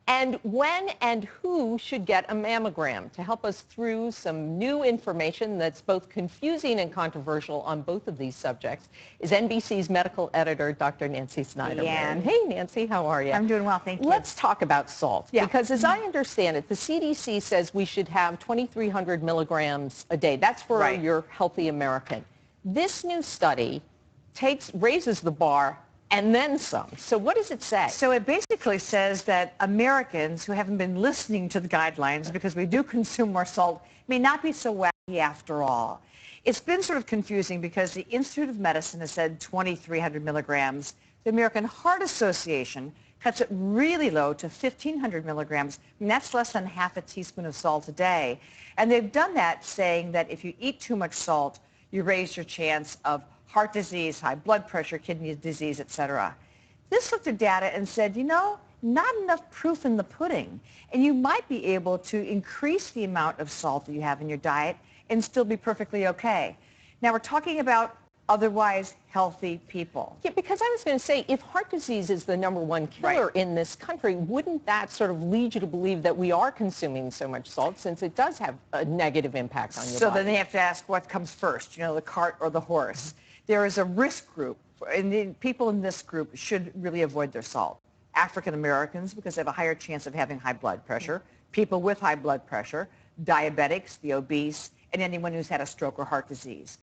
And when and who should get a mammogram? To help us through some new information that's both confusing and controversial on both of these subjects is NBC's medical editor, Dr. Nancy Snyderman. Hey, Nancy, how are you? I'm doing well, thank you. Let's talk about salt. Yeah. Because as I understand it, the CDC says we should have 2,300 milligrams a day. That's for your healthy American. This new study raises the bar and then some. So what does it say? So it basically says that Americans who haven't been listening to the guidelines, because we do consume more salt, may not be so wacky after all. It's been sort of confusing because the Institute of Medicine has said 2,300 milligrams. The American Heart Association cuts it really low to 1,500 milligrams. And that's less than half a teaspoon of salt a day. And they've done that saying that if you eat too much salt, you raise your chance of heart disease, high blood pressure, kidney disease, etc. This looked at data and said, you know, not enough proof in the pudding. And you might be able to increase the amount of salt that you have in your diet and still be perfectly okay. Now we're talking about otherwise healthy people. Yeah, because I was going to say, if heart disease is the #1 killer in this country, wouldn't that sort of lead you to believe that we are consuming so much salt, since it does have a negative impact on your body? So then they have to ask what comes first, you know, the cart or the horse. There is a risk group, and the people in this group should really avoid their salt. African Americans, because they have a higher chance of having high blood pressure, people with high blood pressure, diabetics, the obese, and anyone who's had a stroke or heart disease.